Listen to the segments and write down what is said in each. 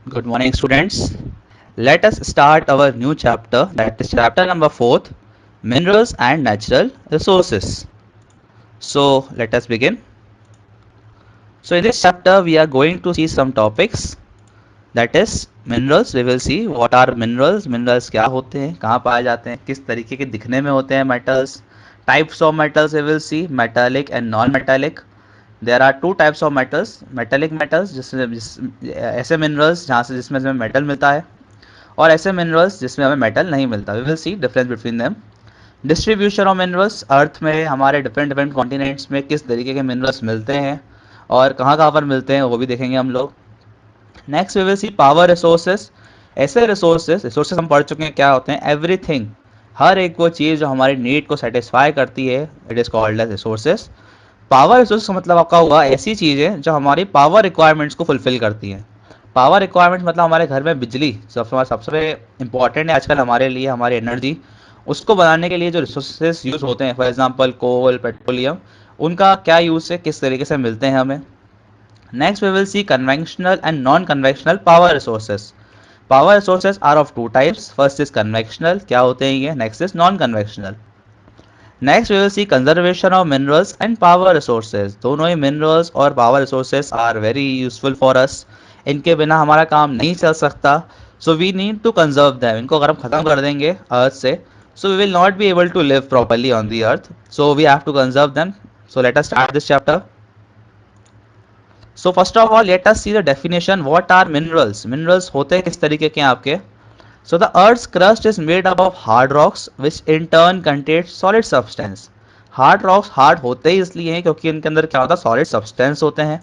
Good morning, students. Let us start our new chapter, that is chapter number 4th, Minerals and Natural Resources. So, let us begin. So, in this chapter, we are going to see some topics, that is minerals. We will see what are minerals, minerals क्या होते हैं, कहाँ पाए जाते हैं, किस तरीके के दिखने में होते हैं metals, types of metals we will see, metallic and non-metallic. There are two types of metals, metallic metals ऐसे minerals जहाँ से जिसमें हमें metal मिलता है, और ऐसे मिनरल्स जिसमें हमें मेटल नहीं मिलता. We will see difference between them. Distribution of minerals, earth में हमारे डिफरेंट डिफरेंट कॉन्टिनेंट्स में किस तरीके के मिनरल्स मिलते हैं और कहाँ कहाँ पर मिलते हैं वो भी देखेंगे हम लोग. Next we will see power resources. ऐसे रिसोर्सेज रिसोर्सेज हम पढ़ चुके हैं क्या होते हैं. एवरीथिंग, हर एक वो चीज़ जो हमारी नीड को सेटिस्फाई करती है, it is called as resources. Power resource का मतलब आपका हुआ ऐसी चीज़ें जो हमारी पावर रिक्वायरमेंट्स को फुलफिल करती हैं. पावर रिक्वायरमेंट मतलब हमारे घर में बिजली सबसे इंपॉर्टेंट है आजकल हमारे लिए, हमारी एनर्जी. उसको बनाने के लिए जो रिसोर्सेज यूज़ होते हैं, फॉर एग्जांपल कोल, पेट्रोलियम, उनका क्या यूज़ है, किस तरीके से मिलते हैं हमें. Next we will see conventional and non conventional power resources. Power resources are of two types. First is conventional, क्या होते हैं ये. Next is non conventional. Next we will see conservation of minerals and power resources. दोनों ही minerals और power resources are very useful for us. इनके बिना हमारा काम नहीं चल सकता. So we need to conserve them. इनको अगर हम खत्म कर देंगे अर्थ से, so we will not be able to live properly on the earth. So we have to conserve them. So let us start this chapter. So first of all let us see the definition. What are minerals. Minerals होते हैं किस तरीके के हैं आपके. So the Earth's crust is made up of hard rocks, which in turn contains solid substance. Hard rocks hard होते ही इसलिए हैं क्योंकि इनके अंदर क्या होता है, solid substance होते हैं,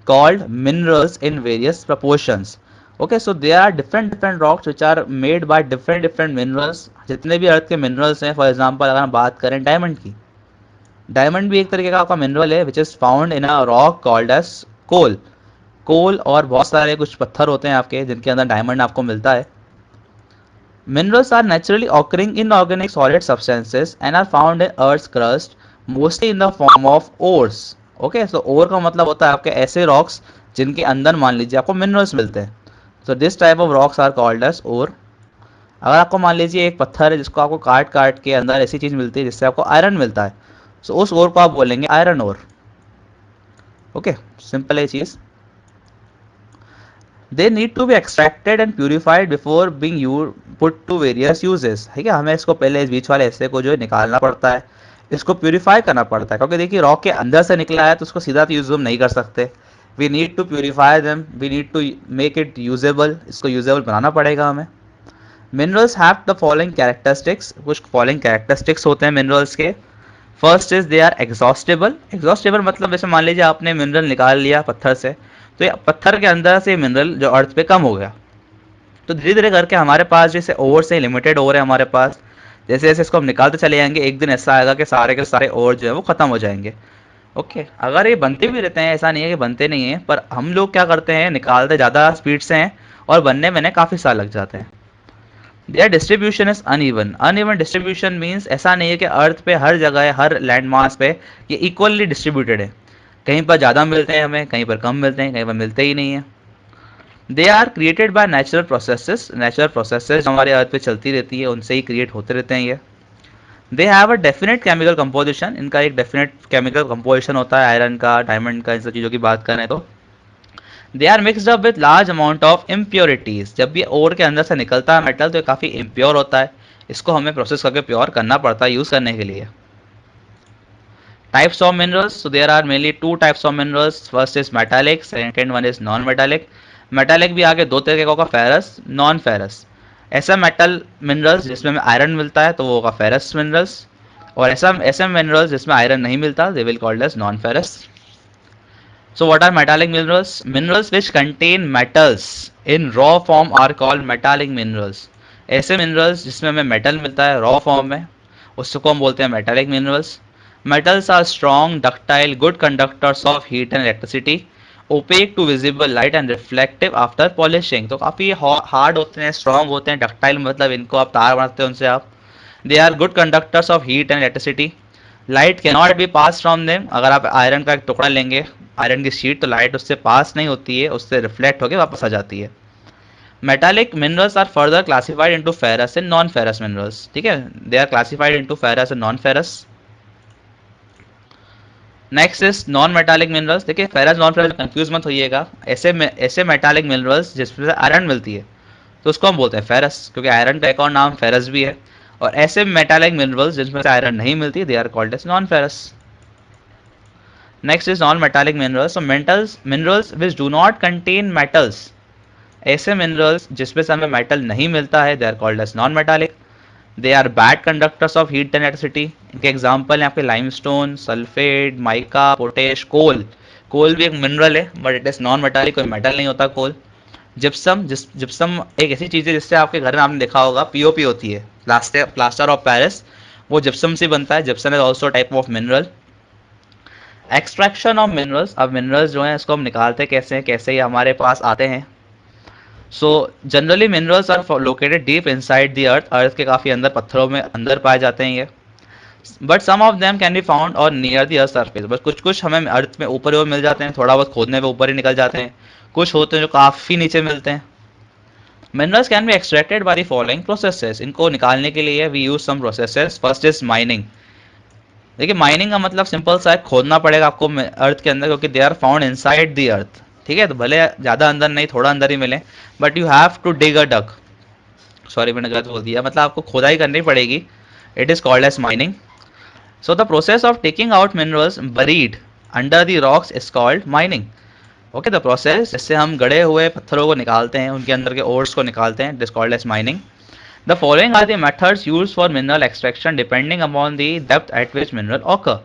called minerals in various proportions. Okay, so there are different rocks which are made by different minerals. जितने भी अर्थ के minerals हैं, for example अगर हम बात करें डायमंड की, डायमंड भी एक तरीके का आपका मिनरल है which is found in a rock called as coal. Coal और बहुत सारे कुछ पत्थर होते हैं आपके जिनके अंदर डायमंड आपको मिलता है. Minerals are naturally occurring inorganic solid substances and are found in Earth's crust, mostly in the form of ores. Okay, so ore का मतलब होता है आपके ऐसे rocks जिनके अंदर मान लीजिए आपको minerals मिलते हैं. So this type of rocks are called as ore. अगर आपको मान लीजिए एक पत्थर है जिसको आपको काट काट के अंदर ऐसी चीज़ मिलती है जिससे आपको आयरन मिलता है, so उस ore को आप बोलेंगे आयरन ओर. ओके, सिंपल है चीज़. They need to be extracted and purified before being you put to various uses. ठीक है, हमें इसको पहले इस बीच वाले हिस्से को जो है निकालना पड़ता है, इसको प्यूरिफाई करना पड़ता है क्योंकि देखिए रॉक के अंदर से निकला है तो उसको सीधा यूज हम नहीं कर सकते. We need to purify them, we need to make it usable. इसको यूजेबल बनाना पड़ेगा हमें. Minerals have the following characteristics. कुछ फॉलोइंग कैरेक्टरिस्टिक्स होते हैं मिनरल्स के. First is they are exhaustible. Exhaustible मतलब जैसे मान लीजिए आपने मिनरल निकाल लिया पत्थर से, तो ये पत्थर के अंदर से मिनरल जो अर्थ पे कम हो गया, तो धीरे धीरे करके हमारे पास जैसे ओवर से लिमिटेड ओवर है हमारे पास, जैसे जैसे इसको हम निकालते चले जाएंगे एक दिन ऐसा आएगा कि सारे के सारे ओवर जो है वो खत्म हो जाएंगे. ओके, अगर ये बनते भी रहते हैं, ऐसा नहीं है कि बनते नहीं हैं, पर हम लोग क्या करते हैं निकालते ज़्यादा स्पीड से हैं और बनने में काफ़ी साल लग जाते हैं. There distribution is uneven. Uneven distribution means ऐसा नहीं है कि अर्थ पे हर जगह हर लैंड मास पे ये इक्वली डिस्ट्रीब्यूटेड है. कहीं पर ज़्यादा मिलते हैं हमें, कहीं पर कम मिलते हैं, कहीं पर मिलते ही नहीं है. They are created by natural processes. Natural processes हमारे अर्थ पे चलती रहती है, उनसे ही क्रिएट होते रहते हैं ये. They have a definite chemical composition. इनका एक डेफिनेट केमिकल कंपोजिशन होता है आयरन का, डायमंड का, इन सब चीज़ों की बात करें तो. They are mixed up with large amount of impurities. जब भी ओर के अंदर से निकलता है मेटल तो ये काफ़ी इम्प्योर होता है, इसको हमें प्रोसेस करके प्योर करना पड़ता है यूज़ करने के लिए. Types of minerals. So there are mainly two types of minerals. First is metallic, second one is non-metallic. Metallic भी आगे दो तरीके का होगा, फेरस, नॉन फेरस. ऐसा मेटल मिनरल्स जिसमें हमें आयरन मिलता है तो वो होगा फेरस मिनरल्स, और ऐसा ऐसे मिनरल्स जिसमें आयरन नहीं मिलता they will called as non ferrous. So what are metallic minerals. Minerals which contain metals in raw form are called metallic minerals. ऐसे मिनरल्स जिसमें हमें मेटल मिलता है रॉ फॉर्म में, उसको हम बोलते हैं metallic minerals. Metals are strong, ductile, good conductors of heat and electricity, opaque to visible light and reflective after polishing. तो काफ़ी हार्ड होते हैं, स्ट्रॉन्ग होते हैं. डक्टाइल मतलब इनको आप तार बनाते हैं उनसे आप. They are good conductors of heat and electricity. Light can not be pass from them. अगर आप आयरन का एक टुकड़ा लेंगे, आयरन की शीट, तो लाइट उससे पास नहीं होती है, उससे रिफ्लेक्ट होकर वापस आ जाती है. Metallic minerals are further classified into ferrous and non ferrous minerals, ठीक है, they are classified into ferrous and non ferrous. Next is non metallic minerals. देखिए फेरस नॉन फेरस कंफ्यूज मत होइएगा, ऐसे मेटालिक मिनरल्स जिसमें से आयरन मिलती है तो उसको हम बोलते हैं फेरस, क्योंकि आयरन का एक और नाम फेरस भी है। और ऐसे मेटालिक मिनरल्स जिसमें से आयरन नहीं मिलती they are called as non ferrous. Next is non metallic minerals. Metals minerals which do not contain metals, ऐसे मिनरल्स जिसमें से हमें मेटल नहीं मिलता है they are called as non metallic. They are bad conductors of heat and electricity. इनके example हैं आपके limestone, sulphate, mica, potash, coal. Coal भी एक मिनरल है but it is non metallic, कोई मेटल नहीं होता कोल। जिप्सम एक ऐसी चीज़ है जिससे आपके घर में आपने देखा होगा पीओपी होती है, प्लास्टर ऑफ पेरिस, वो जिप्सम से बनता है। Gypsum is also type of mineral. Extraction of minerals, अब मिनरल्स जो हैं इसको हम निकालते कैसे हैं, कैसे ये हमारे पास आते हैं। So generally minerals are located deep inside the earth, earth के काफ़ी अंदर, पत्थरों में अंदर पाए जाते हैं ये। But some of them can be found or near the earth surface, बस कुछ कुछ हमें अर्थ में ऊपर ही मिल जाते हैं, थोड़ा बहुत खोदने पे ऊपर ही निकल जाते हैं। कुछ होते हैं जो काफ़ी नीचे मिलते हैं। Minerals can be extracted by the following processes, इनको निकालने के लिए we use some processes. First is mining. देखिए माइनिंग का मतलब सिंपल सा है, खोदना पड़ेगा आपको अर्थ के अंदर, क्योंकि they are found inside the earth, ठीक है, तो भले ज़्यादा अंदर नहीं, थोड़ा अंदर ही मिले, but you have to dig a duck, sorry मैंने गलत बोल दिया, मतलब आपको खोदाई करनी पड़ेगी। It is called as mining. So the process of taking out minerals buried under the rocks is called mining. Okay, the process जिससे हम गड़े हुए पत्थरों को निकालते हैं, उनके अंदर के ओर्स को निकालते हैं, this called as mining. The following are the methods used for mineral extraction depending upon the depth at which mineral occur.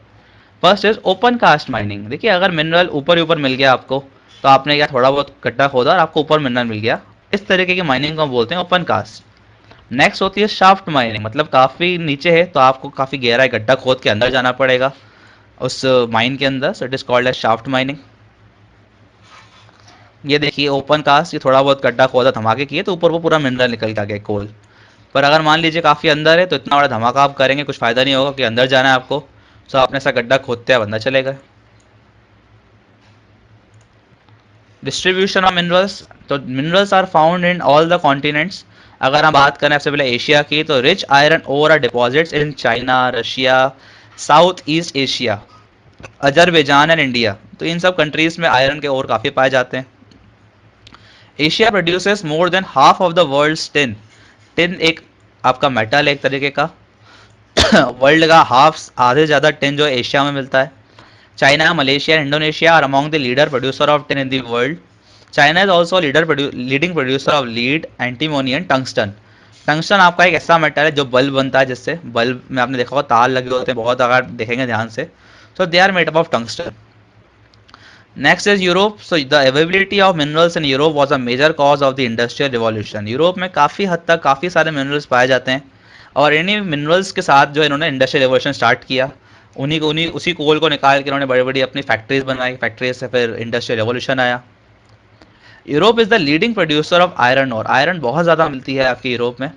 First is open cast mining. देखिए अगर मिनरल ऊपर ही ऊपर मिल गया आपको, तो आपने क्या थोड़ा बहुत गड्ढा खोदा और आपको ऊपर मिनरल मिल गया, इस तरीके की माइनिंग को हम बोलते हैं ओपन कास्ट। नेक्स्ट होती है शाफ्ट माइनिंग, मतलब काफ़ी नीचे है तो आपको काफ़ी गहरा गड्ढा खोद के अंदर जाना पड़ेगा उस माइन के अंदर, so it is called as shaft mining. ये देखिए ओपन कास्ट, ये थोड़ा बहुत गड्ढा खोदा धमाके किए तो ऊपर वो पूरा मिनरल निकल के आ गया कोल। पर अगर मान लीजिए काफ़ी अंदर है तो इतना बड़ा धमाका आप करेंगे कुछ फ़ायदा नहीं होगा, कि अंदर जाना है आपको, सो आपने ऐसा गड्ढा खोदते हैं अंदर चलेगा। डिस्ट्रीब्यूशन ऑफ मिनरल्स, तो minerals are found in all the continents. अगर हम बात करें सबसे पहले एशिया की, तो rich iron ore are deposits in China, Russia, South East Asia, Azerbaijan and India. तो इन सब कंट्रीज में आयरन के ओर काफ़ी पाए जाते हैं। Asia produces more than half of the world tin. Tin एक आपका मेटल है एक तरीके का। वर्ल्ड का हाफ, आधे ज़्यादा टिन जो एशिया में मिलता है। China, Malaysia, Indonesia are among the leader producer of tin in the world. China is also leading producer of lead, antimony and tungsten. Tungsten आपका एक ऐसा मेटल है जो बल्ब बनता है, जिससे बल्ब में आपने देखा होगा तार लगे होते हैं बहुत, अगर देखेंगे ध्यान से, so they are made up of tungsten. Next is Europe. So the availability of minerals in Europe was a major cause of the industrial revolution. Europe में काफ़ी हद तक काफ़ी सारे मिनरल्स पाए जाते हैं, और इन्हीं मिनरल्स के साथ जो इन्होंने इंडस्ट्रियल रेवोल्यूशन स्टार्ट किया, उन्हीं उसी कोल को निकाल के इन्होंने बड़ी बड़ी अपनी फैक्ट्रीज बनाई, फैक्ट्रीज से फिर इंडस्ट्रियल रेवोल्यूशन आया। Europe is the leading producer of iron ore, iron बहुत ज़्यादा मिलती है आपके यूरोप में।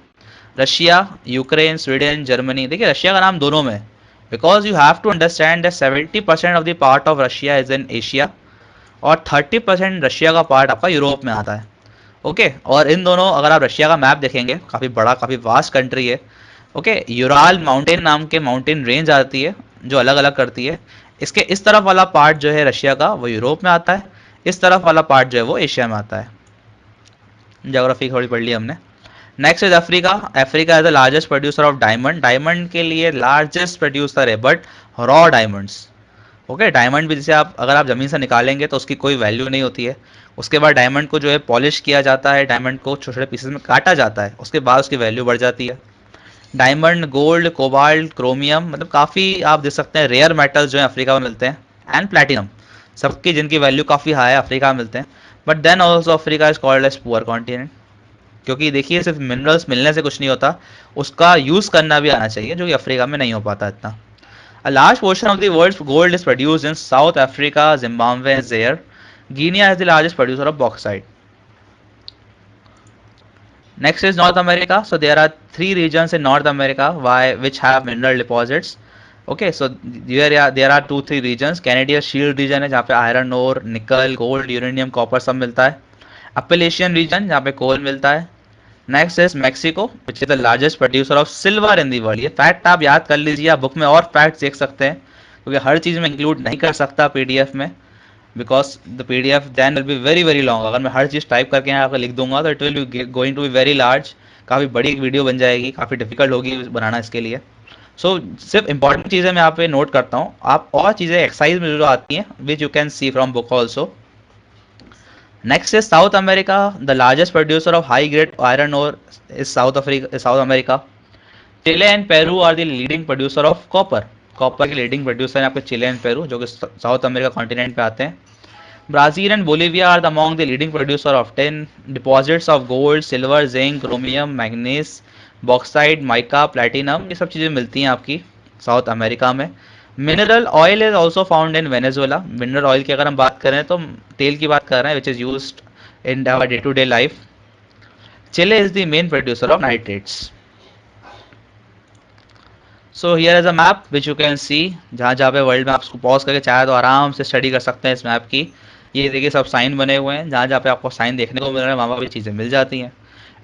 Russia, Ukraine, Sweden, Germany. देखिए रशिया का नाम दोनों में, because you have to understand that 70% of the part of Russia is in Asia, और 30% रशिया का पार्ट आपका यूरोप में आता है। ओके, और इन दोनों, अगर आप रशिया का मैप देखेंगे, काफ़ी बड़ा काफ़ी वास्ट कंट्री है। ओके, यूराल माउंटेन नाम के माउंटेन रेंज आती है जो अलग अलग करती है। इसके इस तरफ वाला पार्ट जो है रशिया का वो यूरोप में आता है, इस तरफ वाला पार्ट जो है वो एशिया में आता है। ज्योग्राफी थोड़ी पढ़ ली हमने। Next is Africa. Africa is the largest producer of diamond. Diamond के लिए लार्जेस्ट प्रोड्यूसर है, but raw diamonds. Okay, diamond भी जैसे आप अगर आप ज़मीन से निकालेंगे तो उसकी कोई वैल्यू नहीं होती है। उसके बाद डायमंड को जो है पॉलिश किया जाता है, डायमंड को छोटे छोटे पीसेस में काटा जाता है, उसके बाद उसकी वैल्यू बढ़ जाती है। डायमंड, गोल्ड, कोबाल्ट, क्रोमियम, मतलब काफ़ी आप देख सकते हैं रेयर मेटल्स जो है अफ्रीका में मिलते हैं, एंड प्लेटिनम, सबकी जिनकी वैल्यू काफ़ी हाई है अफ्रीका में मिलते हैं। But then also Africa is called as poor continent, क्योंकि देखिए सिर्फ मिनरल्स मिलने से कुछ नहीं होता, उसका यूज़ करना भी आना चाहिए, जो कि अफ्रीका में नहीं हो पाता इतना। A large portion of the world's gold is produced in South Africa, Zimbabwe, and Zaire. Guinea is the largest producer of bauxite. Next is North America. So there are three regions in North America which have mineral deposits. Okay, so there are 2-3 regions. Canadian Shield region है जहाँ पे iron ore, निकल, gold, uranium, copper सब मिलता है। Appalachian reason जहाँ पे कोल मिलता है। Next is Mexico which is the largest producer of silver in the world. ये फैक्ट आप याद कर लीजिए, आप बुक में और फैक्ट देख सकते हैं क्योंकि हर चीज़ में इंक्लूड नहीं कर सकता पीडीएफ में, because the PDF then will be very very long. अगर मैं हर चीज़ टाइप करके यहाँ पर लिख दूंगा तो it will be going to be very large, काफ़ी बड़ी एक वीडियो बन जाएगी, काफ़ी डिफिकल्ट होगी बनाना इसके लिए। सो सिर्फ इंपॉर्टेंट चीज़ें मैं यहाँ पे नोट करता हूँ, आप और चीज़ें एक्सरसाइज में जो आती हैं विच you can C from book also. Next is South America. The largest producer of high-grade iron ore is South America. Chile and Peru are the leading producer of copper. Copper के leading producer हैं आपके Chile and Peru, जो कि south America continent पे आते हैं। Brazil and Bolivia are the among the leading producer of 10 deposits of gold, silver, zinc, chromium, manganese, bauxite, mica, platinum, ये सब चीज़ें मिलती हैं आपकी साउथ अमेरिका में। Mineral oil is also found in Venezuela. Mineral oil की अगर हम बात करें तो तेल की बात कर रहे हैं which is used in our day to day life. Chile is the main producer of nitrates. So here is a map which you can see, जहाँ जहाँ पे वर्ल्ड में आपको पॉज करके चाहे तो आराम से स्टडी कर सकते हैं इस मैप की। ये देखिए सब साइन बने हुए हैं, जहाँ जहाँ पे आपको साइन देखने को मिल रहा है वहाँ भी चीज़ें मिल जाती हैं।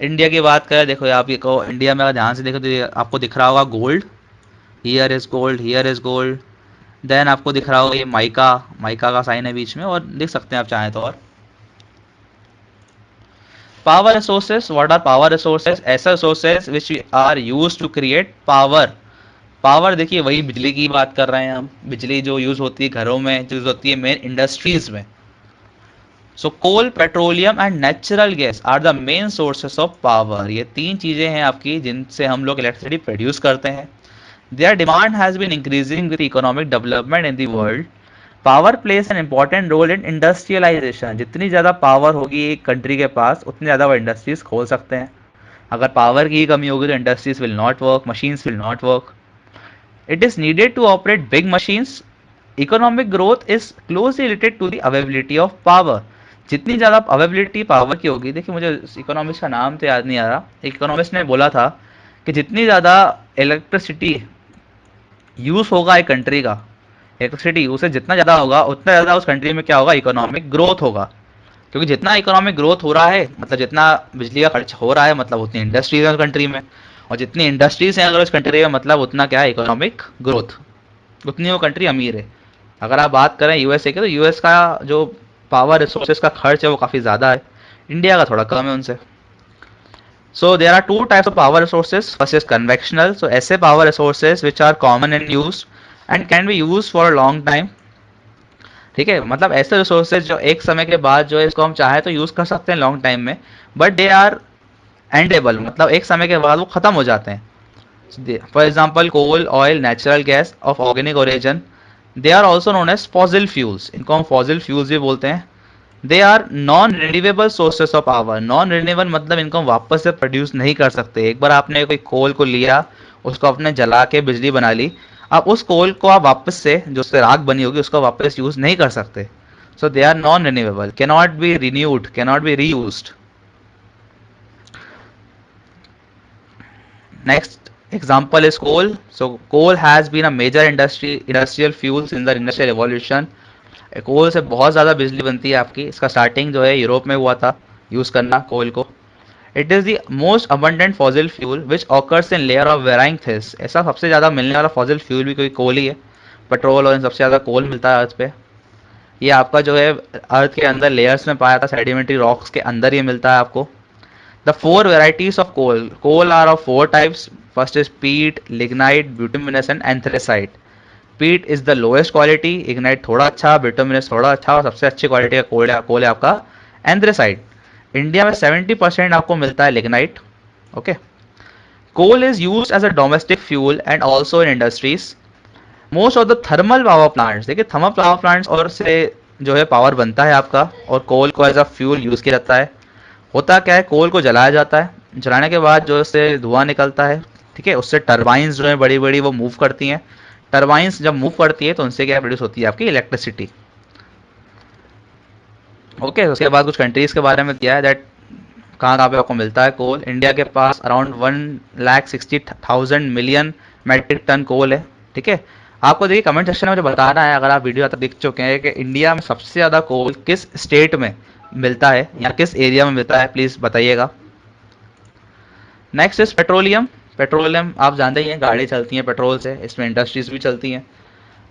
इंडिया की बात करें, देखो आप ये को इंडिया में अगर ध्यान से देखो तो ये आपको दिख रहा होगा gold, here is gold, here is gold. Then आपको दिख रहा होगा ये माइका, माइका का साइन है बीच में, और देख सकते हैं आप चाहें तो। और power resources, what are power resources? ऐसा resources which are use to create power. Power देखिए वही बिजली की बात कर रहे हैं हम, बिजली जो यूज होती है घरों में, जो यूज होती है मेन इंडस्ट्रीज में। So coal, petroleum and natural gas are the main sources of power. ये तीन चीजें हैं आपकी जिनसे हम लोग इलेक्ट्रिसिटी प्रोड्यूस करते हैं। Their demand has been increasing with economic development in the world. Power plays an important role in industrialisation. जितनी ज़्यादा पावर होगी एक कंट्री के पास उतनी ज़्यादा वो इंडस्ट्रीज खोल सकते हैं। अगर पावर की कमी होगी तो industries will not work, machines will not work. It is needed to operate big machines. Economic growth is closely related to the availability of power. जितनी ज़्यादा अवेबिलिटी पावर की होगी, देखिए मुझे इकोनॉमिक्स का नाम तो याद नहीं आ रहा, इकोनॉमिक्स ने बोला था कि जितनी ज़्यादा इलेक्ट्रिसिटी यूज़ होगा एक कंट्री का, इलेक्ट्रिसिटी यूसेज जितना ज़्यादा होगा उतना ज़्यादा उस कंट्री में क्या होगा, इकोनॉमिक ग्रोथ होगा। क्योंकि जितना इकोनॉमिक ग्रोथ हो रहा है मतलब जितना बिजली का खर्च हो रहा है मतलब उतनी इंडस्ट्रीज है उस कंट्री में, और जितनी इंडस्ट्रीज हैं अगर उस कंट्री में मतलब उतना क्या है, इकोनॉमिक ग्रोथ, उतनी वो कंट्री अमीर है। अगर आप बात करें यूएसए की तो यूएस का जो पावर रिसोर्सेज का खर्च है वो काफ़ी ज़्यादा है, इंडिया का थोड़ा कम है उनसे। So there are two types of power resources, first is conventional. So ऐसे power resources which are common in use and can be use for a long time. ठीक है, मतलब ऐसे रिसोर्सेज जो एक समय के बाद जो है इसको हम चाहे तो यूज कर सकते हैं लॉन्ग टाइम में, बट दे आर एंडेबल, मतलब एक समय के बाद वो खत्म हो जाते हैं। For example coal, oil, natural gas of organic origin, they are also known as fossil fuels. इनको हम फॉसिल फ्यूल्स भी बोलते हैं। They are non renewable sources of power. Non renewable मतलब इनको हम वापस से प्रोड्यूस नहीं कर सकते। एक बार आपने कोई कोल को लिया, उसको आपने जला के बिजली बना ली, अब उस कोल को आप वापस से जो उससे राख बनी होगी उसको वापस यूज नहीं कर सकते। So they are non renewable, can not be renewed, can not be reused. Next example is coal. So coal has been a major industrial fuel since the industrial revolution. कोल से बहुत ज़्यादा बिजली बनती है आपकी। इसका स्टार्टिंग जो है यूरोप में हुआ था यूज़ करना कोल को। It is the most abundant fossil fuel which occurs in layer of varying this. ऐसा सबसे ज़्यादा मिलने वाला फॉसिल फ्यूल भी कोई कोल ही है। पेट्रोल और इन सबसे ज़्यादा कोल मिलता है अर्थ पे। ये आपका जो है अर्थ के अंदर लेयर्स में पाया था, सेडिमेंट्री रॉक्स के अंदर ये मिलता है आपको। The four varieties of coal. Coal are of four types. First is peat, lignite, bituminous and anthracite. Peat is the lowest quality, ignite थोड़ा अच्छा, bituminous थोड़ा अच्छा, और सबसे अच्छी क्वालिटी का कोल है आपका anthracite. इंडिया में 70% आपको मिलता है lignite. Okay. Coal is used as a domestic fuel and also in industries. Most of the thermal power plants, देखिए थर्मल पावर प्लांट्स और से जो है पावर बनता है आपका, और कोल को एज अ फ्यूल यूज किया जाता है। होता क्या है, कोल को जलाया जाता है, जलाने के बाद जो उससे धुआं निकलता है, ठीक है, उससे टरबाइंस जो है बड़ी बड़ी वो मूव करती हैं। टरबाइंस जब मूव करती है तो उनसे क्या प्रोड्यूस होती है आपकी इलेक्ट्रिसिटी। ओके, उसके बाद कुछ कंट्रीज के बारे में दिया है दैट कहाँ कहाँ पे आपको मिलता है कोल। इंडिया के पास around 1,60,000 million metric ton coal है। ठीक है, आपको देखिए कमेंट सेक्शन में मुझे बताना है अगर आप वीडियो तक देख चुके हैं कि इंडिया में सबसे ज़्यादा कोल किस स्टेट में मिलता है या किस एरिया में मिलता है, प्लीज बताइएगा। Next is petroleum. पेट्रोलियम आप जानते ही हैं, गाड़ी चलती हैं पेट्रोल से, इसमें इंडस्ट्रीज भी चलती हैं।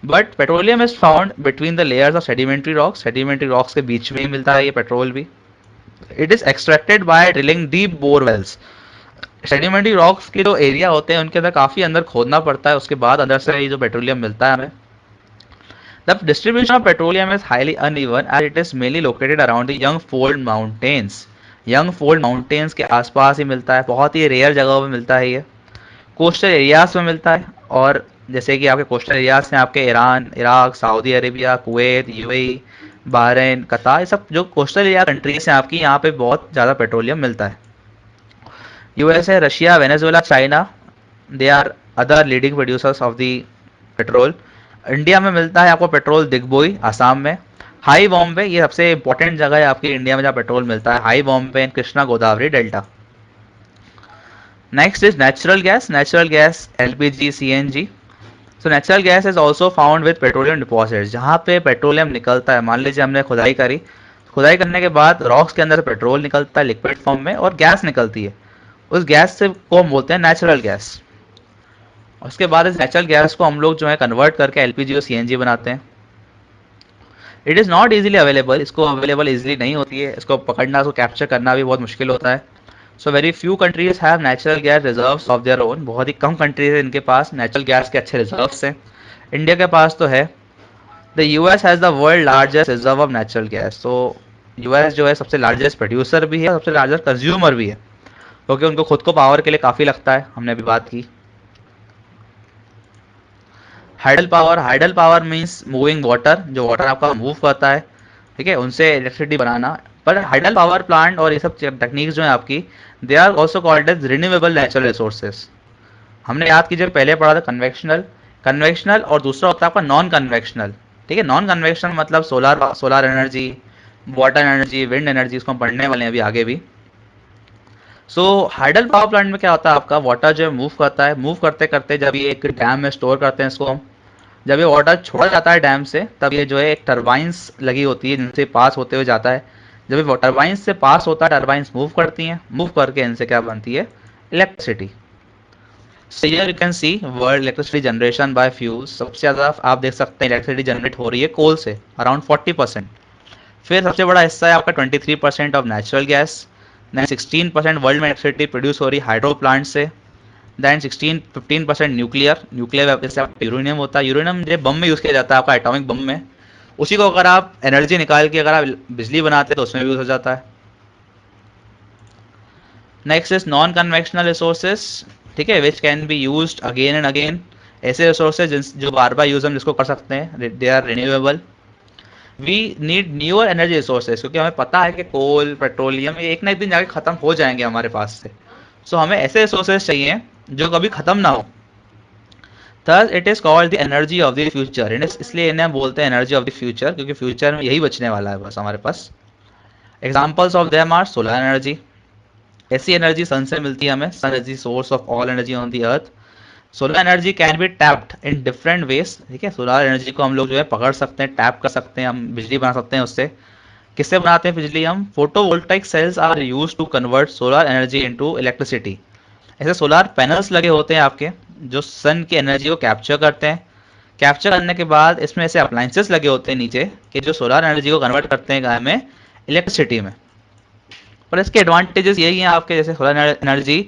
But petroleum is found between the layers of sedimentary rocks. Sedimentary rocks के बीच में ही मिलता है ये पेट्रोल भी। It is extracted bye drilling deep borewells. Sedimentary rocks के जो एरिया होते हैं उनके अंदर काफी अंदर खोदना पड़ता है, उसके बाद अंदर से ये जो पेट्रोलियम मिलता है हमें। The distribution of petroleum is highly uneven as it is mainly located around the young fold mountains. Young fold mountains के आसपास ही मिलता है, बहुत ही रेयर जगहों में मिलता है ये। कोस्टल एरियाज में मिलता है, और जैसे कि आपके कोस्टल एरियाज हैं आपके Iran, Iraq, Saudi Arabia, Kuwait, UAE, Bahrain, कतार, ये सब जो कोस्टल एरिया कंट्रीज हैं आपकी, यहाँ पे बहुत ज़्यादा पेट्रोलियम मिलता है। USA, Russia, Venezuela, China, they are other leading producers of the petrol. India में मिलता है आपको पेट्रोल दिग्बोई आसाम में। हाई बॉम्बे, ये सबसे इंपॉर्टेंट जगह है आपकी इंडिया में जहाँ पेट्रोल मिलता है, high Bombay and Krishna Godavari delta. Next is natural gas. Natural gas LPG, CNG. So natural gas is also found with petroleum deposits. जहाँ पे पेट्रोलियम निकलता है, मान लीजिए हमने खुदाई करी, खुदाई करने के बाद रॉक्स के अंदर पेट्रोल निकलता है लिक्विड फॉर्म में और गैस निकलती है, उस गैस से को हम बोलते हैं नेचुरल गैस। उसके बाद इस नेचुरल गैस को हम लोग जो है कन्वर्ट करके एलपीजी और सीएनजी बनाते हैं। It is not easily available, इसको अवेलेबल इजीली नहीं होती है, इसको पकड़ना, इसको कैप्चर करना भी बहुत मुश्किल होता है। So very few countries have natural gas reserves of their own. बहुत ही कम कंट्रीज है इनके पास नेचुरल गैस के अच्छे रिजर्व्स हैं। इंडिया के पास तो है। The US has the world largest reserve of natural gas. तो यूएस जो है सबसे लार्जेस्ट प्रोड्यूसर भी है, सबसे लार्जेस्ट कंज्यूमर भी है, क्योंकि उनको खुद को पावर के लिए काफ़ी लगता है, हमने अभी बात की। Hydel power, hydel power means moving water, जो वाटर आपका मूव करता है, ठीक है, उनसे इलेक्ट्रिसिटी बनाना। पर हाइडल पावर प्लांट और ये सब टेक्निक्स जो है आपकी, they are also called as renewable natural resources. हमने याद कीजिए पहले पढ़ा था कन्वेक्शनल, कन्वेक्शनल और दूसरा होता है आपका नॉन कन्वेक्शनल। ठीक है, नॉन कन्वेक्शनल मतलब solar, solar energy, water energy, wind energy, इसको हम पढ़ने वाले हैं अभी आगे भी। सो हाइडल पावर प्लांट में क्या होता है, आपका वाटर जो मूव करता है, मूव करते करते जब ये एक डैम में स्टोर करते हैं इसको हम, जब ये वाटर छोड़ा जाता है डैम से, तब ये जो है एक टर्बाइंस लगी होती है जिनसे पास होते हुए जाता है। जब ये टर्बाइंस से पास होता है, टर्बाइंस मूव करती हैं, मूव करके इनसे क्या बनती है, electricity. So here you can C world electricity generation by fuels. सबसे ज़्यादा आप देख सकते हैं इलेक्ट्रिसिटी जनरेट हो रही है कोल से, अराउंड 40%। फिर सबसे बड़ा हिस्सा है आपका 23% of natural gas. Then 16% world में इलेक्ट्रिसिटी प्रोड्यूस हो रही है हाइड्रो प्लांट से। देन 15% न्यूक्लियर, न्यूक्लियर जैसे आपका यूरेनियम होता है, यूरेनियम जो बम में यूज़ किया जाता है आपका एटॉमिक बम में, उसी को अगर आप एनर्जी निकाल के अगर आप बिजली बनाते हैं तो उसमें भी यूज़ हो जाता है। Next is non conventional resources, ठीक है, which can be use again and again. ऐसे रिसोर्सेज जो बार बार यूज हम जिसको कर सकते हैं, they are renewable. We need newer energy resources, क्योंकि हमें पता है कि कोल, पेट्रोलियम ये एक ना एक दिन जाके ख़त्म हो जाएंगे हमारे पास से। सो हमें ऐसे रिसोर्सेज चाहिए जो कभी ख़त्म ना हो। Third, it is called the energy of the future. इसलिए इन्हें बोलते हैं एनर्जी ऑफ द फ्यूचर, क्योंकि फ्यूचर में यही बचने वाला है बस हमारे पास। Examples of them are solar energy. ऐसी एनर्जी सन से मिलती है हमें, sun is the source of all energy on the earth. Solar energy can be tapped in different ways, ठीक है, सोलर एनर्जी को हम लोग जो है पकड़ सकते हैं, टैप कर सकते हैं, हम बिजली बना सकते हैं उससे। किससे बनाते हैं बिजली हम, photovoltaic cells are use to convert solar energy into electricity. ऐसे सोलर पैनल्स लगे होते हैं आपके जो सन की एनर्जी को कैप्चर करते हैं। कैप्चर करने के बाद इसमें ऐसे अप्लाइंसेस लगे होते हैं नीचे कि जो सोलर एनर्जी को कन्वर्ट करते हैं गाय में इलेक्ट्रिसिटी में। पर इसके एडवांटेजेस यही हैं आपके, जैसे solar energy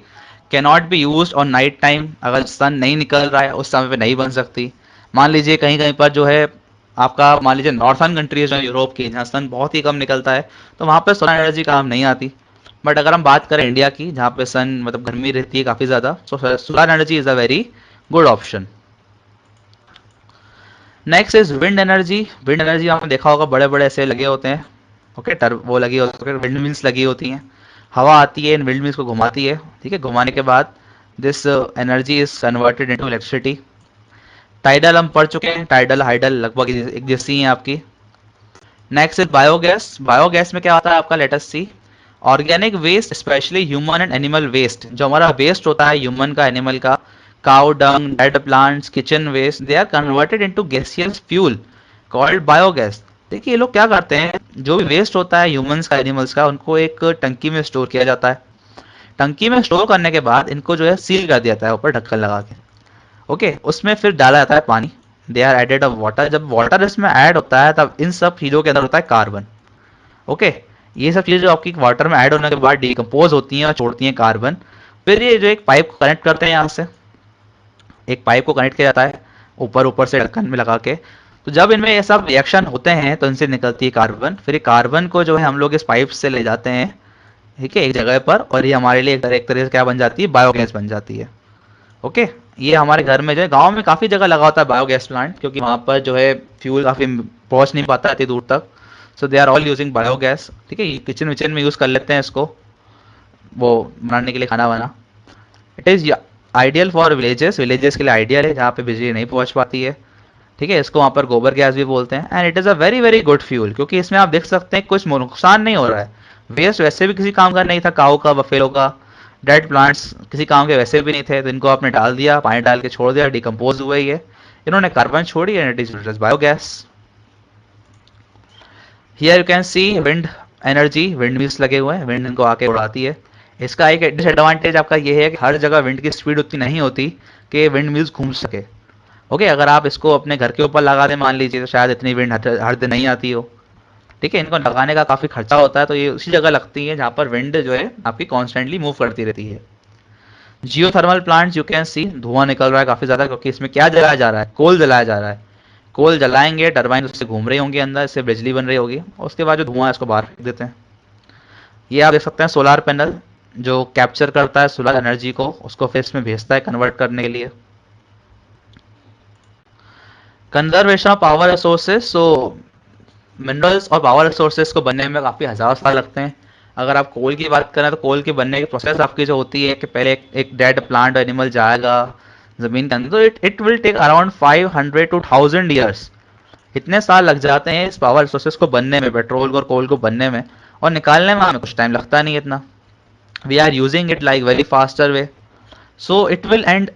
can not B use on night time. अगर सन नहीं निकल रहा है उस समय पे नहीं बन सकती। मान लीजिए कहीं कहीं पर जो है आपका, मान लीजिए नॉर्थर्न कंट्रीज हैं यूरोप की, जहाँ सन बहुत ही कम निकलता है, तो वहाँ पे सोलर एनर्जी काम नहीं आती। बट अगर हम बात करें इंडिया की, जहाँ पे सन मतलब गर्मी रहती है काफ़ी ज़्यादा, तो solar energy is a very good option. Next is wind energy. Wind energy आपने देखा होगा बड़े बड़े ऐसे लगे होते हैं, ओके, वो लगी होती है, विंड मिल्स लगी होती हैं, हवा आती है इन विंड मिल्स को घुमाती है, ठीक है, घुमाने के बाद this energy is converted into electricity. Tidal हम पढ़ चुके हैं, टाइडल हाइडल लगभग एक जैसी हैं आपकी। Next is biogas. बायोगैस में क्या होता है आपका, let us see. Organic waste, specially human and animal waste, जो हमारा वेस्ट होता है ह्यूमन का, एनिमल का, cow dung, dead plants, kitchen waste, they are converted into gaseous fuel called biogas. देखिए ये लोग क्या करते हैं, जो भी वेस्ट होता है ह्यूमंस का, एनिमल्स का, उनको एक टंकी में स्टोर किया जाता है। टंकी में स्टोर करने के बाद इनको जो है सील कर दिया जाता है ऊपर ढक्कन लगा के। ओके, उसमें फिर डाला जाता है पानी। They are added of water. जब वाटर इसमें ऐड होता है तब इन सब चीज़ों के अंदर होता है कार्बन। ओके, ये सब चीज़ें जो आपकी वाटर में ऐड होने के बाद डिकम्पोज होती हैं और छोड़ती हैं कार्बन। फिर ये जो एक पाइप को कनेक्ट करते हैं यहाँ से, एक पाइप को कनेक्ट किया जाता है ऊपर ऊपर से ढक्कन में लगा के। तो जब इनमें ये सब रिएक्शन होते हैं तो इनसे निकलती है कार्बन। फिर ये कार्बन को जो है हम लोग इस पाइप से ले जाते हैं, ठीक है, एक जगह पर, और ये हमारे लिए एक तरह से क्या बन जाती है, बायोगैस बन जाती है। ओके, ये हमारे घर में जो है, गांव में काफ़ी जगह लगा होता है बायोगैस प्लांट, क्योंकि वहाँ पर जो है फ्यूल काफ़ी पहुँच नहीं पाता इतनी दूर तक। So they are all using biogas. ठीक है, ये किचन विचन में यूज़ कर लेते हैं इसको, वो बनाने के लिए, खाना बना। It is ideal for villages, villages के लिए आइडियल है जहाँ पे बिजली नहीं पहुँच पाती है। ठीक है, इसको वहाँ पर गोबर गैस भी बोलते हैं। And it is a very very good fuel, क्योंकि इसमें आप देख सकते हैं कुछ नुकसान नहीं हो रहा है। वेस्ट वैसे भी किसी काम का नहीं था, काऊ का, बफेलो का, डेड प्लांट्स किसी काम के वैसे भी नहीं थे, तो इनको आपने डाल दिया, पानी डाल के छोड़ दिया, डिकम्पोज हुए ये, इन्होंने कार्बन छोड़ी, and it is biogas. Here you can C wind energy, wind mills लगे हुए हैं, विंड इनको आके उड़ाती है। इसका एक डिसएडवांटेज आपका ये है कि हर जगह विंड की स्पीड उतनी नहीं होती कि विंड मिल्स घूम सके। ओके, अगर आप इसको अपने घर के ऊपर लगा दें मान लीजिए, तो शायद इतनी विंड हर दिन नहीं आती हो। ठीक है, इनको लगाने का काफ़ी खर्चा होता है, तो ये उसी जगह लगती है जहाँ पर विंड जो है आपकी कॉन्स्टेंटली मूव करती रहती है। जियोथर्मल प्लांट्स, यू कैन सी धुआं निकल रहा है काफ़ी ज़्यादा, क्योंकि इसमें क्या जलाया जा रहा है, कोल जलाया जा रहा है। कोल जलाएंगे, टरबाइन उससे घूम रही होंगी अंदर, इससे बिजली बन रही होगी, और उसके बाद जो धुआं है इसको बाहर फेंक देते हैं। ये आप देख सकते हैं सोलार पैनल, जो कैप्चर करता है सोलर एनर्जी को, उसको फिर इसमें भेजता है कन्वर्ट करने के लिए। Conservation of power resources, so minerals और पावर रिसोर्सेज को बनने में काफ़ी हज़ार साल लगते हैं। अगर आप कोल की बात करें तो कोल के बनने की प्रोसेस आपकी जो होती है कि पहले एक डेड प्लांट एनिमल जाएगा ज़मीन के अंदर, तो it will take around 500 to 1000 years. इतने साल लग जाते हैं इस पावर रिसोर्सेज को बनने में, पेट्रोल और कोल को बनने में, और निकालने में हमें कुछ टाइम लगता नहीं इतना। We are using it like very faster way. So it will end,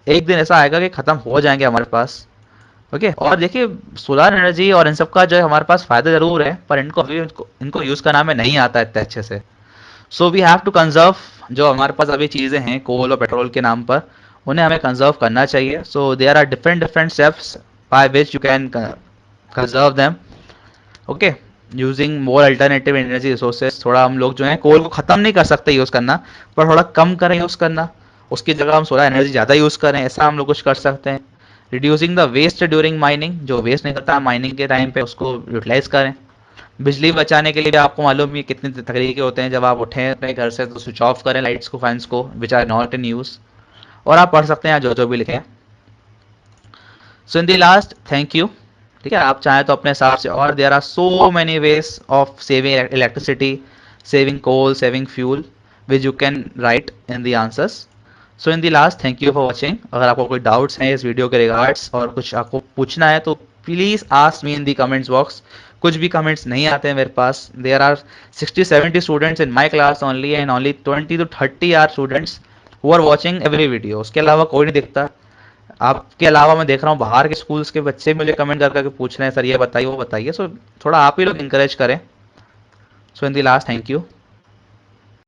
एक दिन ऐसा आएगा कि ख़त्म हो जाएंगे हमारे पास। ओके, और देखिए सोलर एनर्जी और इन सब का जो है हमारे पास फ़ायदा ज़रूर है, पर इनको अभी इनको यूज़ करना हमें नहीं आता इतने अच्छे से। So we have to conserve जो हमारे पास अभी चीज़ें हैं कोल और पेट्रोल के नाम पर, उन्हें हमें कंजर्व करना चाहिए। So there are different different steps by which you can conserve them. Okay, using more alternative energy resources. थोड़ा हम लोग जो है कोल को ख़त्म नहीं कर सकते यूज़ करना, पर थोड़ा कम करें यूज़ करना, उसकी जगह हम सोलर एनर्जी ज़्यादा यूज़ करें, ऐसा हम लोग कुछ कर सकते हैं। Reducing the waste during mining, जो वेस्ट निकलता है माइनिंग के टाइम पे उसको यूटिलाइज करें। बिजली बचाने के लिए भी आपको मालूम है कितने तरीके होते हैं, जब आप उठें अपने घर से तो स्विच ऑफ करें लाइट्स को, फैंस को, which are not in use. और आप पढ़ सकते हैं जो जो भी लिखे हैं। So in the last, thank you. ठीक है, आप चाहें तो अपने हिसाब से, और there are so many ways of saving electricity, saving coal, saving fuel, which you can write in the answers. So in the last, thank you for watching. अगर आपको कोई डाउट्स हैं इस वीडियो के रिगार्ड्स और कुछ आपको पूछना है तो please ask me in the comments box. कुछ भी कमेंट्स नहीं आते हैं मेरे पास। There are 60-70 students in my class only, and only 20 to 30 are students who are watching every video. उसके अलावा कोई नहीं दिखता। आपके अलावा मैं देख रहा हूँ बाहर के स्कूल्स के बच्चे मुझे कमेंट कर करके पूछ रहे हैं, सर ये बताइए वो बताइए। सो थोड़ा आप ही लोग इंकरेज करें। So in the last, thank you.